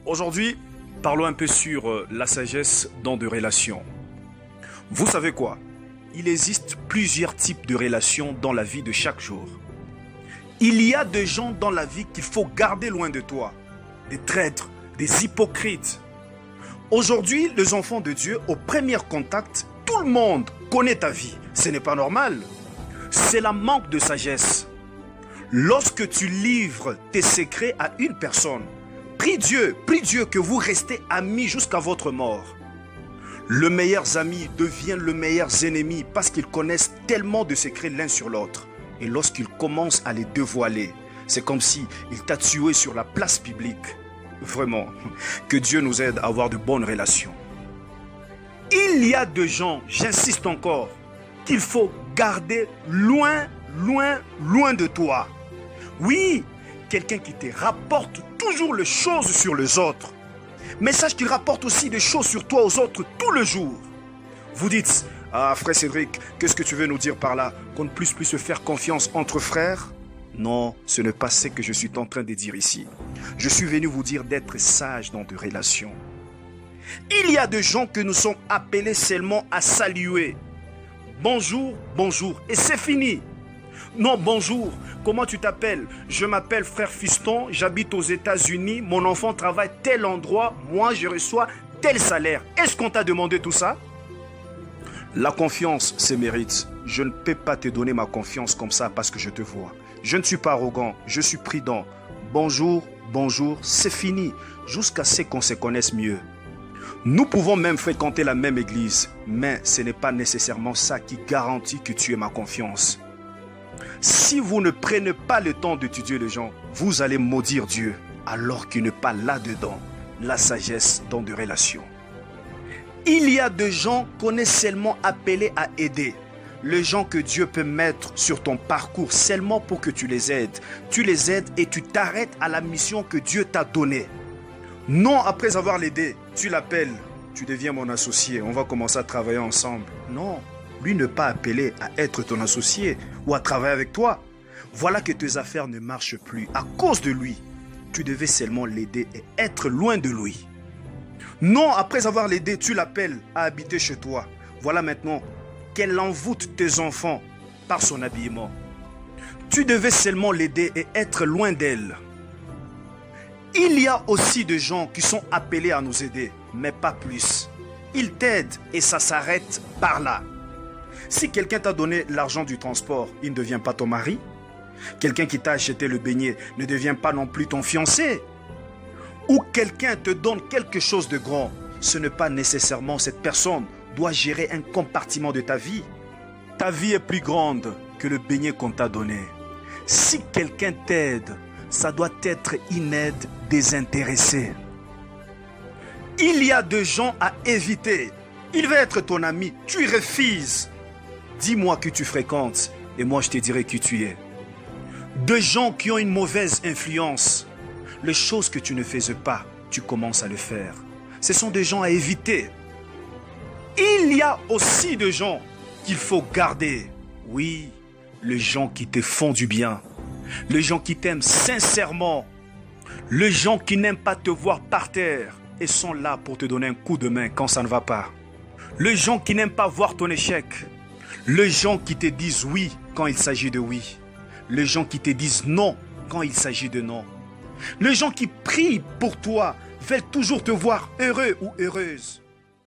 Aujourd'hui, parlons un peu sur la sagesse dans des relations. Vous savez quoi? Il existe plusieurs types de relations dans la vie de chaque jour. Il y a des gens dans la vie qu'il faut garder loin de toi. Des traîtres, des hypocrites. Aujourd'hui, les enfants de Dieu, au premier contact, tout le monde connaît ta vie. Ce n'est pas normal. C'est la manque de sagesse. Lorsque tu livres tes secrets à une personne, prie Dieu que vous restez amis jusqu'à votre mort. Les meilleurs amis deviennent les meilleurs ennemis parce qu'ils connaissent tellement de secrets l'un sur l'autre. Et lorsqu'ils commencent à les dévoiler, c'est comme si il t'a tué sur la place publique. Vraiment, que Dieu nous aide à avoir de bonnes relations. Il y a des gens, j'insiste encore, qu'il faut garder loin de toi. Oui, quelqu'un qui te rapporte toujours les choses sur les autres. Mais sache qu'il rapporte aussi des choses sur toi aux autres tous les jours. Vous dites, ah frère Cédric, qu'est-ce que tu veux nous dire par là? Qu'on ne puisse plus se faire confiance entre frères? Non, ce n'est pas ce que je suis en train de dire ici. Je suis venu vous dire d'être sage dans des relations. Il y a des gens que nous sommes appelés seulement à saluer. Bonjour, bonjour, et c'est fini. Non, bonjour, comment tu t'appelles? Je m'appelle frère Fiston, j'habite aux États-Unis, mon enfant travaille tel endroit, moi je reçois tel salaire. Est-ce qu'on t'a demandé tout ça? La confiance, c'est mérite. Je ne peux pas te donner ma confiance comme ça parce que je te vois. Je ne suis pas arrogant, je suis prudent. Bonjour, bonjour, c'est fini, jusqu'à ce qu'on se connaisse mieux. Nous pouvons même fréquenter la même église, mais ce n'est pas nécessairement ça qui garantit que tu aies ma confiance. Si vous ne prenez pas le temps d'étudier les gens, vous allez maudire Dieu, alors qu'il n'est pas là-dedans, la sagesse dans des relations. Il y a des gens qu'on est seulement appelés à aider. Les gens que Dieu peut mettre sur ton parcours seulement pour que tu les aides. Tu les aides et tu t'arrêtes à la mission que Dieu t'a donnée. Non, après avoir l'aidé, tu l'appelles, tu deviens mon associé, on va commencer à travailler ensemble. Non, lui n'est pas appelé à être ton associé ou à travailler avec toi. Voilà que tes affaires ne marchent plus à cause de lui. Tu devais seulement l'aider et être loin de lui. Non, après avoir l'aidé, tu l'appelles à habiter chez toi. Voilà maintenant qu'elle envoûte tes enfants par son habillement. Tu devais seulement l'aider et être loin d'elle. Il y a aussi des gens qui sont appelés à nous aider, mais pas plus. Ils t'aident et ça s'arrête par là. Si quelqu'un t'a donné l'argent du transport, il ne devient pas ton mari. Quelqu'un qui t'a acheté le beignet ne devient pas non plus ton fiancé. Ou quelqu'un te donne quelque chose de grand, ce n'est pas nécessairement cette personne doit gérer un compartiment de ta vie. Ta vie est plus grande que le beignet qu'on t'a donné. Si quelqu'un t'aide, ça doit être une aide désintéressée. Il y a des gens à éviter. Il va être ton ami, tu refuses. Dis-moi qui tu fréquentes et moi je te dirai qui tu es. Des gens qui ont une mauvaise influence. Les choses que tu ne faisais pas, tu commences à le faire. Ce sont des gens à éviter. Il y a aussi des gens qu'il faut garder. Oui, les gens qui te font du bien. Les gens qui t'aiment sincèrement. Les gens qui n'aiment pas te voir par terre et sont là pour te donner un coup de main quand ça ne va pas. Les gens qui n'aiment pas voir ton échec. Les gens qui te disent oui quand il s'agit de oui. Les gens qui te disent non quand il s'agit de non. Les gens qui prient pour toi veulent toujours te voir heureux ou heureuse.